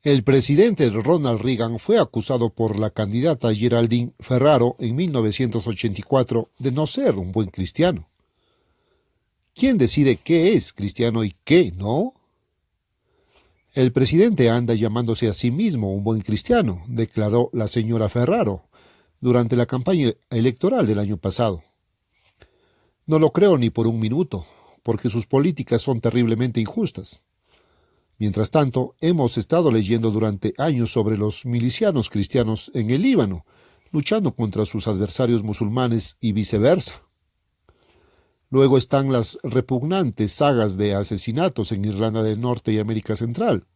El presidente Ronald Reagan fue acusado por la candidata Geraldine Ferraro en 1984 de no ser un buen cristiano. ¿Quién decide qué es cristiano y qué no? El presidente anda llamándose a sí mismo un buen cristiano, declaró la señora Ferraro durante la campaña electoral del año pasado. No lo creo ni por un minuto, porque sus políticas son terriblemente injustas. Mientras tanto, hemos estado leyendo durante años sobre los milicianos cristianos en el Líbano, luchando contra sus adversarios musulmanes y viceversa. Luego están las repugnantes sagas de asesinatos en Irlanda del Norte y América Central.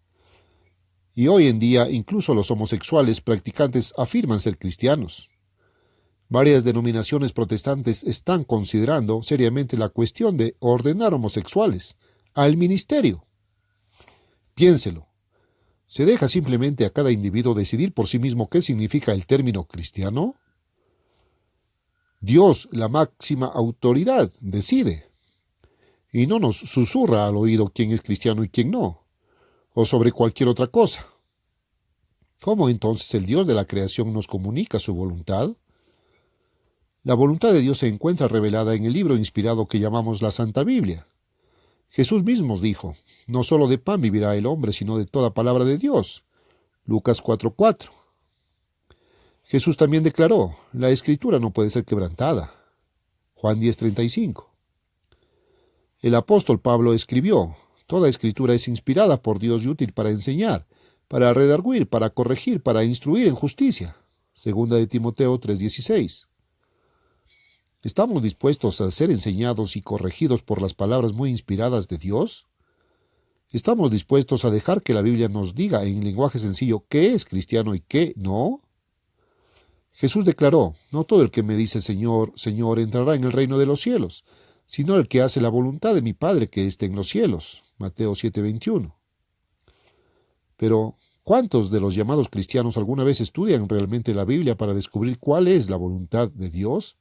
Y hoy en día incluso los homosexuales practicantes afirman ser cristianos. Varias denominaciones protestantes están considerando seriamente la cuestión de ordenar homosexuales al ministerio. Piénselo. ¿Se deja simplemente a cada individuo decidir por sí mismo qué significa el término cristiano? Dios, la máxima autoridad, decide. Y no nos susurra al oído quién es cristiano y quién no, o sobre cualquier otra cosa. ¿Cómo entonces el Dios de la creación nos comunica su voluntad? La voluntad de Dios se encuentra revelada en el libro inspirado que llamamos la Santa Biblia. Jesús mismo dijo, no solo de pan vivirá el hombre, sino de toda palabra de Dios. Lucas 4:4. Jesús también declaró, la Escritura no puede ser quebrantada. Juan 10:35. El apóstol Pablo escribió, toda Escritura es inspirada por Dios y útil para enseñar, para redarguir, para corregir, para instruir en justicia. Segunda de Timoteo 3:16. ¿Estamos dispuestos a ser enseñados y corregidos por las palabras muy inspiradas de Dios? ¿Estamos dispuestos a dejar que la Biblia nos diga en lenguaje sencillo qué es cristiano y qué no? Jesús declaró, no todo el que me dice Señor, Señor entrará en el reino de los cielos, sino el que hace la voluntad de mi Padre que esté en los cielos. Mateo 7:21. Pero, ¿cuántos de los llamados cristianos alguna vez estudian realmente la Biblia para descubrir cuál es la voluntad de Dios?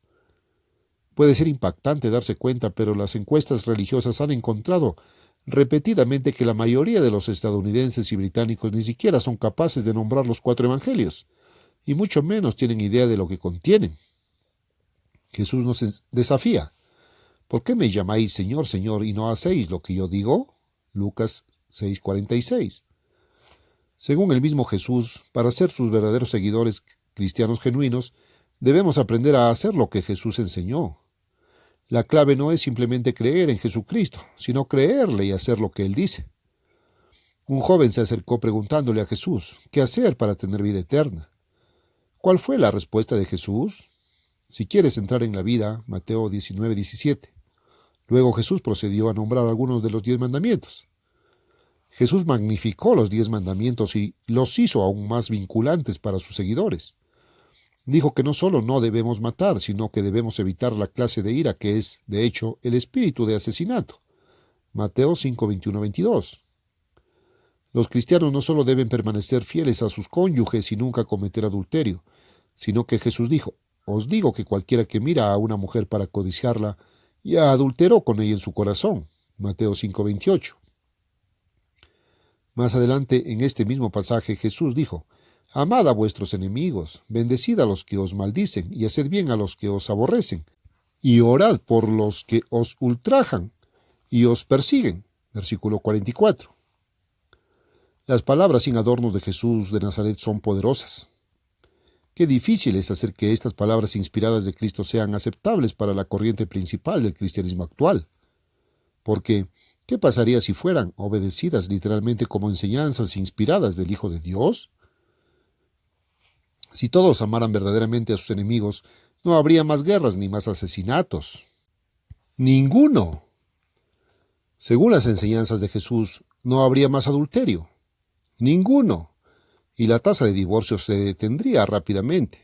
Puede ser impactante darse cuenta, pero las encuestas religiosas han encontrado repetidamente que la mayoría de los estadounidenses y británicos ni siquiera son capaces de nombrar los 4 evangelios, y mucho menos tienen idea de lo que contienen. Jesús nos desafía. ¿Por qué me llamáis Señor, Señor, y no hacéis lo que yo digo? Lucas 6:46. Según el mismo Jesús, para ser sus verdaderos seguidores cristianos genuinos, debemos aprender a hacer lo que Jesús enseñó. La clave no es simplemente creer en Jesucristo, sino creerle y hacer lo que Él dice. Un joven se acercó preguntándole a Jesús, ¿qué hacer para tener vida eterna? ¿Cuál fue la respuesta de Jesús? Si quieres entrar en la vida, Mateo 19:17. Luego Jesús procedió a nombrar algunos de los 10 mandamientos. Jesús magnificó los 10 mandamientos y los hizo aún más vinculantes para sus seguidores. Dijo que no solo no debemos matar, sino que debemos evitar la clase de ira que es, de hecho, el espíritu de asesinato. Mateo 5:21-22. Los cristianos no solo deben permanecer fieles a sus cónyuges y nunca cometer adulterio, sino que Jesús dijo, os digo que cualquiera que mira a una mujer para codiciarla, ya adulteró con ella en su corazón. Mateo 5:28. Más adelante, en este mismo pasaje, Jesús dijo, amad a vuestros enemigos, bendecid a los que os maldicen, y haced bien a los que os aborrecen, y orad por los que os ultrajan y os persiguen. Versículo 44. Las palabras sin adornos de Jesús de Nazaret son poderosas. Qué difícil es hacer que estas palabras inspiradas de Cristo sean aceptables para la corriente principal del cristianismo actual. Porque, ¿qué pasaría si fueran obedecidas literalmente como enseñanzas inspiradas del Hijo de Dios? Si todos amaran verdaderamente a sus enemigos, no habría más guerras ni más asesinatos. ¡Ninguno! Según las enseñanzas de Jesús, no habría más adulterio. ¡Ninguno! Y la tasa de divorcio se detendría rápidamente.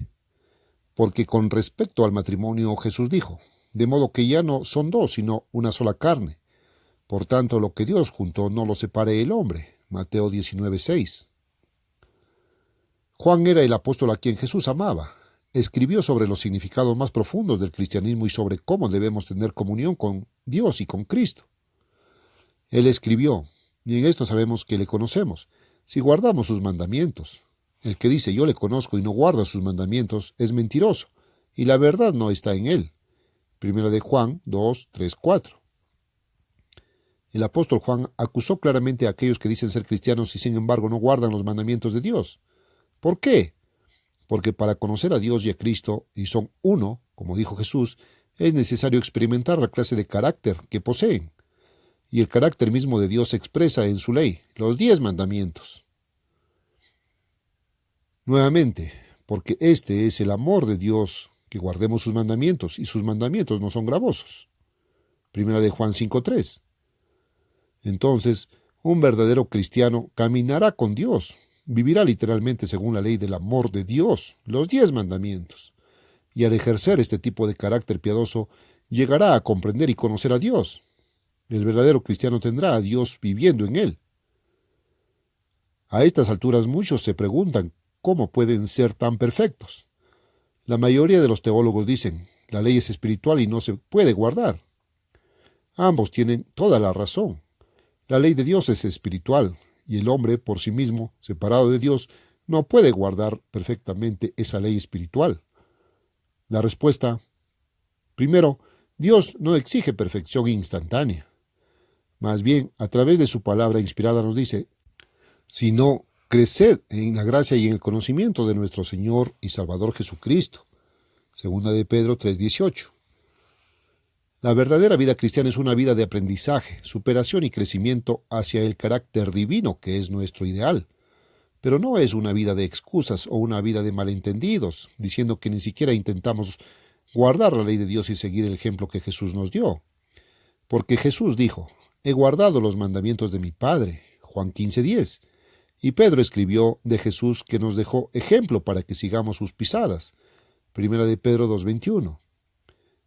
Porque con respecto al matrimonio, Jesús dijo, de modo que ya no son 2, sino una sola carne. Por tanto, lo que Dios juntó no lo separe el hombre. Mateo 19:6. Juan era el apóstol a quien Jesús amaba. Escribió sobre los significados más profundos del cristianismo y sobre cómo debemos tener comunión con Dios y con Cristo. Él escribió, y en esto sabemos que le conocemos, si guardamos sus mandamientos. El que dice yo le conozco y no guarda sus mandamientos es mentiroso, y la verdad no está en él. Primera de Juan 2, 3, 4. El apóstol Juan acusó claramente a aquellos que dicen ser cristianos y sin embargo no guardan los mandamientos de Dios. ¿Por qué? Porque para conocer a Dios y a Cristo, y son uno, como dijo Jesús, es necesario experimentar la clase de carácter que poseen. Y el carácter mismo de Dios se expresa en su ley, los 10 mandamientos. Nuevamente, porque este es el amor de Dios, que guardemos sus mandamientos, y sus mandamientos no son gravosos. Primera de Juan 5:3. Entonces, un verdadero cristiano caminará con Dios, vivirá literalmente según la ley del amor de Dios, los 10 mandamientos, y al ejercer este tipo de carácter piadoso, llegará a comprender y conocer a Dios. El verdadero cristiano tendrá a Dios viviendo en él. A estas alturas muchos se preguntan cómo pueden ser tan perfectos. La mayoría de los teólogos dicen, la ley es espiritual y no se puede guardar. Ambos tienen toda la razón. La ley de Dios es espiritual, y el hombre, por sí mismo, separado de Dios, no puede guardar perfectamente esa ley espiritual. La respuesta: primero, Dios no exige perfección instantánea. Más bien, a través de su palabra inspirada nos dice, sino creced en la gracia y en el conocimiento de nuestro Señor y Salvador Jesucristo. Segunda de Pedro 3:18. La verdadera vida cristiana es una vida de aprendizaje, superación y crecimiento hacia el carácter divino que es nuestro ideal. Pero no es una vida de excusas o una vida de malentendidos, diciendo que ni siquiera intentamos guardar la ley de Dios y seguir el ejemplo que Jesús nos dio. Porque Jesús dijo, he guardado los mandamientos de mi Padre, Juan 15:10. Y Pedro escribió de Jesús que nos dejó ejemplo para que sigamos sus pisadas, Primera de Pedro 2:21.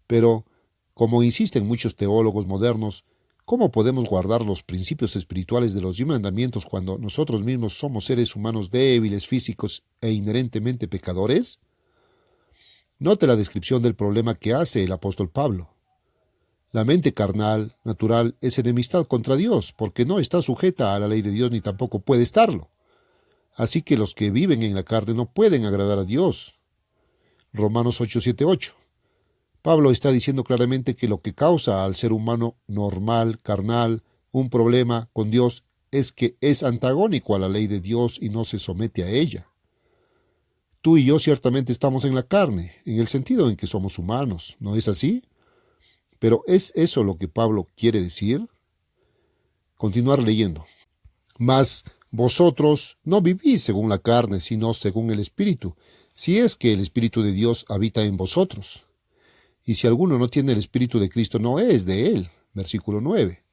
Pero, como insisten muchos teólogos modernos, ¿cómo podemos guardar los principios espirituales de los 10 mandamientos cuando nosotros mismos somos seres humanos débiles, físicos e inherentemente pecadores? Note la descripción del problema que hace el apóstol Pablo. La mente carnal, natural, es enemistad contra Dios, porque no está sujeta a la ley de Dios ni tampoco puede estarlo. Así que los que viven en la carne no pueden agradar a Dios. Romanos 8:7-8. Pablo está diciendo claramente que lo que causa al ser humano normal, carnal, un problema con Dios es que es antagónico a la ley de Dios y no se somete a ella. Tú y yo ciertamente estamos en la carne, en el sentido en que somos humanos, ¿no es así? Pero ¿es eso lo que Pablo quiere decir? Continuar leyendo. Mas vosotros no vivís según la carne, sino según el Espíritu, si es que el Espíritu de Dios habita en vosotros. Y si alguno no tiene el Espíritu de Cristo, no es de él. Versículo 9.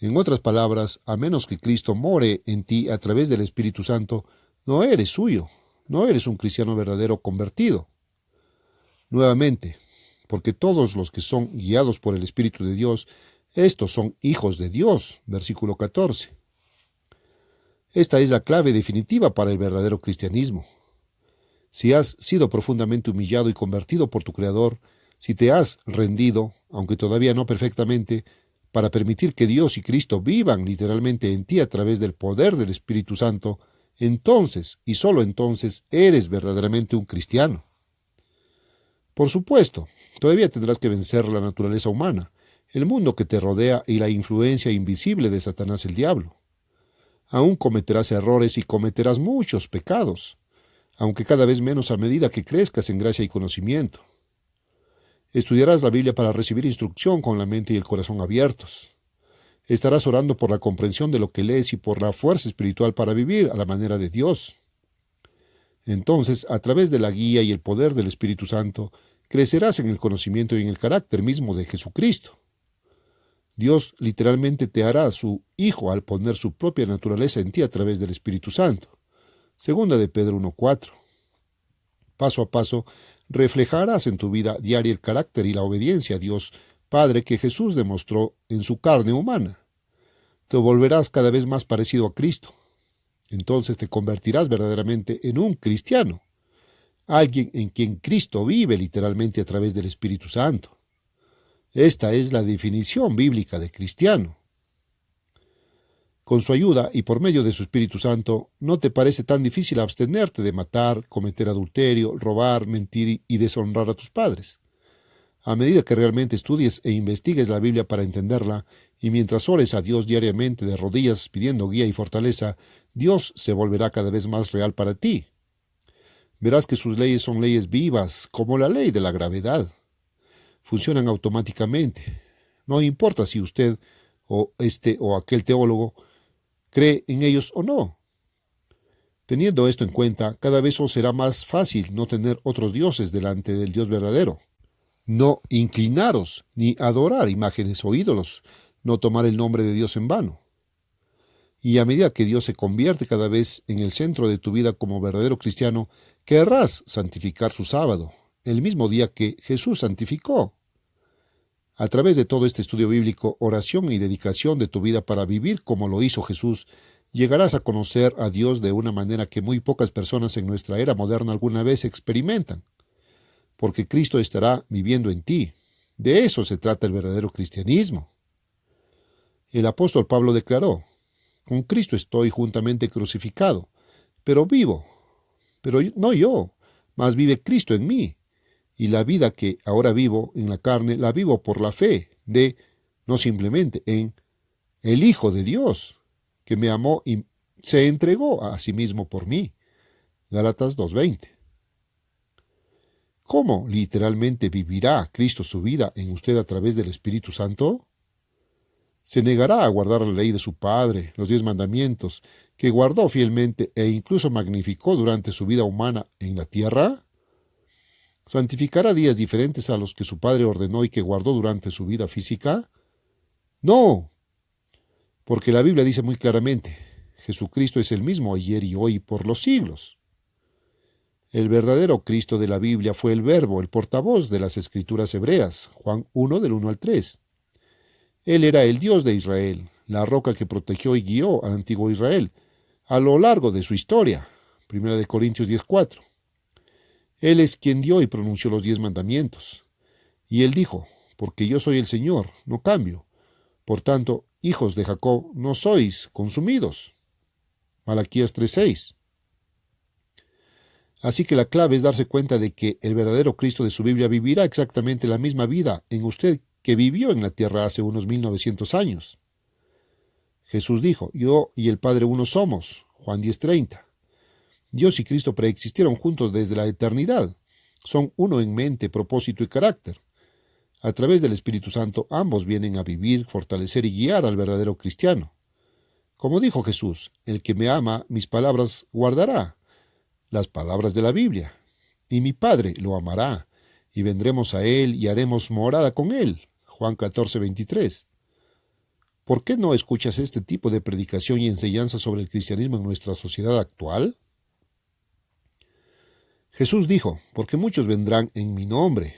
En otras palabras, a menos que Cristo more en ti a través del Espíritu Santo, no eres suyo, no eres un cristiano verdadero convertido. Nuevamente, porque todos los que son guiados por el Espíritu de Dios, estos son hijos de Dios. Versículo 14. Esta es la clave definitiva para el verdadero cristianismo. Si has sido profundamente humillado y convertido por tu Creador, si te has rendido, aunque todavía no perfectamente, para permitir que Dios y Cristo vivan literalmente en ti a través del poder del Espíritu Santo, entonces, y solo entonces, eres verdaderamente un cristiano. Por supuesto, todavía tendrás que vencer la naturaleza humana, el mundo que te rodea y la influencia invisible de Satanás el diablo. Aún cometerás errores y cometerás muchos pecados, aunque cada vez menos a medida que crezcas en gracia y conocimiento. Estudiarás la Biblia para recibir instrucción con la mente y el corazón abiertos. Estarás orando por la comprensión de lo que lees y por la fuerza espiritual para vivir a la manera de Dios. Entonces, a través de la guía y el poder del Espíritu Santo, crecerás en el conocimiento y en el carácter mismo de Jesucristo. Dios literalmente te hará su Hijo al poner su propia naturaleza en ti a través del Espíritu Santo. Segunda de Pedro 1:4. Paso a paso, reflejarás en tu vida diaria el carácter y la obediencia a Dios Padre que Jesús demostró en su carne humana. Te volverás cada vez más parecido a Cristo. Entonces te convertirás verdaderamente en un cristiano, alguien en quien Cristo vive literalmente a través del Espíritu Santo. Esta es la definición bíblica de cristiano. Con su ayuda y por medio de su Espíritu Santo, no te parece tan difícil abstenerte de matar, cometer adulterio, robar, mentir y deshonrar a tus padres. A medida que realmente estudies e investigues la Biblia para entenderla, y mientras ores a Dios diariamente de rodillas pidiendo guía y fortaleza, Dios se volverá cada vez más real para ti. Verás que sus leyes son leyes vivas, como la ley de la gravedad. Funcionan automáticamente. No importa si usted o este o aquel teólogo cree en ellos o no. Teniendo esto en cuenta, cada vez os será más fácil no tener otros dioses delante del Dios verdadero. No inclinaros ni adorar imágenes o ídolos, no tomar el nombre de Dios en vano. Y a medida que Dios se convierte cada vez en el centro de tu vida como verdadero cristiano, querrás santificar su sábado, el mismo día que Jesús santificó. A través de todo este estudio bíblico, oración y dedicación de tu vida para vivir como lo hizo Jesús, llegarás a conocer a Dios de una manera que muy pocas personas en nuestra era moderna alguna vez experimentan, porque Cristo estará viviendo en ti. De eso se trata el verdadero cristianismo. El apóstol Pablo declaró: con Cristo estoy juntamente crucificado, pero vivo, pero no yo, mas vive Cristo en mí. Y la vida que ahora vivo en la carne, la vivo por la fe no simplemente en el Hijo de Dios, que me amó y se entregó a sí mismo por mí. Gálatas 2:20. ¿Cómo literalmente vivirá Cristo su vida en usted a través del Espíritu Santo? ¿Se negará a guardar la ley de su Padre, los 10 mandamientos, que guardó fielmente e incluso magnificó durante su vida humana en la tierra? ¿Santificará días diferentes a los que su Padre ordenó y que guardó durante su vida física? No, porque la Biblia dice muy claramente: Jesucristo es el mismo ayer y hoy y por los siglos. El verdadero Cristo de la Biblia fue el Verbo, el portavoz de las Escrituras hebreas, Juan 1 del 1 al 3. Él era el Dios de Israel, la roca que protegió y guió al antiguo Israel a lo largo de su historia, 1 Corintios 10:4. Él es quien dio y pronunció los 10 mandamientos. Y él dijo: porque yo soy el Señor, no cambio. Por tanto, hijos de Jacob, no sois consumidos. Malaquías 3:6. Así que la clave es darse cuenta de que el verdadero Cristo de su Biblia vivirá exactamente la misma vida en usted que vivió en la tierra hace unos 1900 años. Jesús dijo: yo y el Padre uno somos. Juan 10:30. Dios y Cristo preexistieron juntos desde la eternidad. Son uno en mente, propósito y carácter. A través del Espíritu Santo, ambos vienen a vivir, fortalecer y guiar al verdadero cristiano. Como dijo Jesús: el que me ama, mis palabras guardará, las palabras de la Biblia, y mi Padre lo amará, y vendremos a él y haremos morada con él. Juan 14:23. ¿Por qué no escuchas este tipo de predicación y enseñanza sobre el cristianismo en nuestra sociedad actual? Jesús dijo: porque muchos vendrán en mi nombre,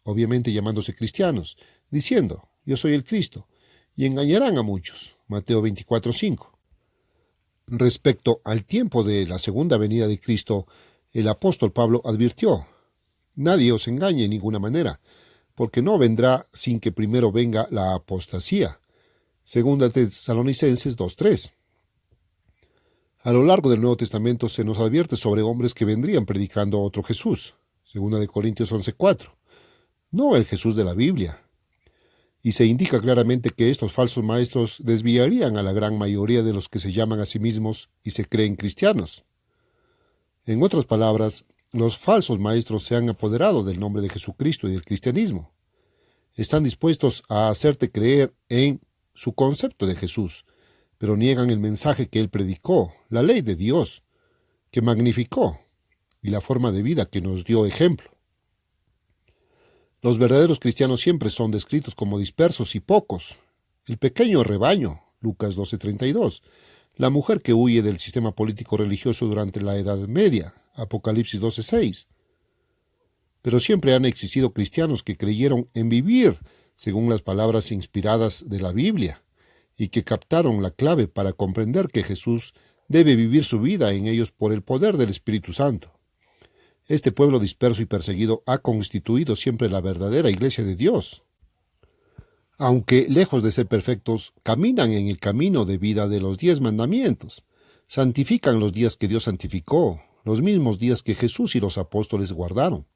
obviamente llamándose cristianos, diciendo: yo soy el Cristo, y engañarán a muchos. Mateo 24:5. Respecto al tiempo de la segunda venida de Cristo, el apóstol Pablo advirtió: nadie os engañe en ninguna manera, porque no vendrá sin que primero venga la apostasía. Segunda Tesalonicenses 2:3. A lo largo del Nuevo Testamento se nos advierte sobre hombres que vendrían predicando a otro Jesús. Segunda de Corintios 11:4. No el Jesús de la Biblia. Y se indica claramente que estos falsos maestros desviarían a la gran mayoría de los que se llaman a sí mismos y se creen cristianos. En otras palabras, los falsos maestros se han apoderado del nombre de Jesucristo y del cristianismo. Están dispuestos a hacerte creer en su concepto de Jesús, pero niegan el mensaje que él predicó, la ley de Dios, que magnificó, y la forma de vida que nos dio ejemplo. Los verdaderos cristianos siempre son descritos como dispersos y pocos. El pequeño rebaño, Lucas 12:32. La mujer que huye del sistema político religioso durante la Edad Media, Apocalipsis 12:6. Pero siempre han existido cristianos que creyeron en vivir según las palabras inspiradas de la Biblia y que captaron la clave para comprender que Jesús debe vivir su vida en ellos por el poder del Espíritu Santo. Este pueblo disperso y perseguido ha constituido siempre la verdadera iglesia de Dios. Aunque lejos de ser perfectos, caminan en el camino de vida de los 10 mandamientos. Santifican los días que Dios santificó, los mismos días que Jesús y los apóstoles guardaron.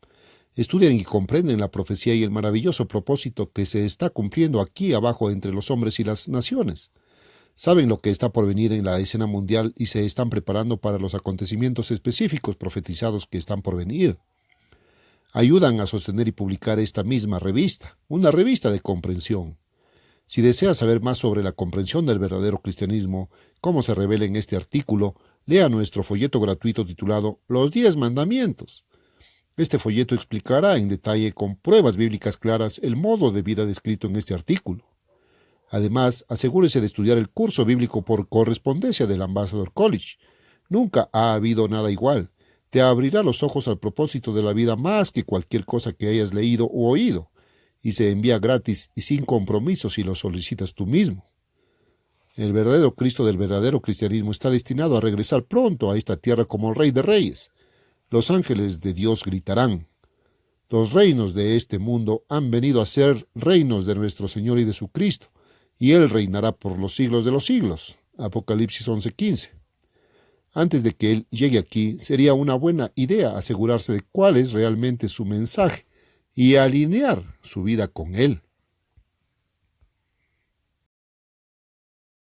Estudian y comprenden la profecía y el maravilloso propósito que se está cumpliendo aquí abajo entre los hombres y las naciones. Saben lo que está por venir en la escena mundial y se están preparando para los acontecimientos específicos profetizados que están por venir. Ayudan a sostener y publicar esta misma revista, una revista de comprensión. Si deseas saber más sobre la comprensión del verdadero cristianismo, como se revela en este artículo, lea nuestro folleto gratuito titulado Los 10 Mandamientos. Este folleto explicará en detalle con pruebas bíblicas claras el modo de vida descrito en este artículo. Además, asegúrese de estudiar el curso bíblico por correspondencia del Ambassador College. Nunca ha habido nada igual. Te abrirá los ojos al propósito de la vida más que cualquier cosa que hayas leído u oído, y se envía gratis y sin compromiso si lo solicitas tú mismo. El verdadero Cristo del verdadero cristianismo está destinado a regresar pronto a esta tierra como Rey de Reyes. Los ángeles de Dios gritarán: los reinos de este mundo han venido a ser reinos de nuestro Señor y de su Cristo, y Él reinará por los siglos de los siglos. Apocalipsis 11:15. Antes de que Él llegue aquí, sería una buena idea asegurarse de cuál es realmente su mensaje y alinear su vida con Él.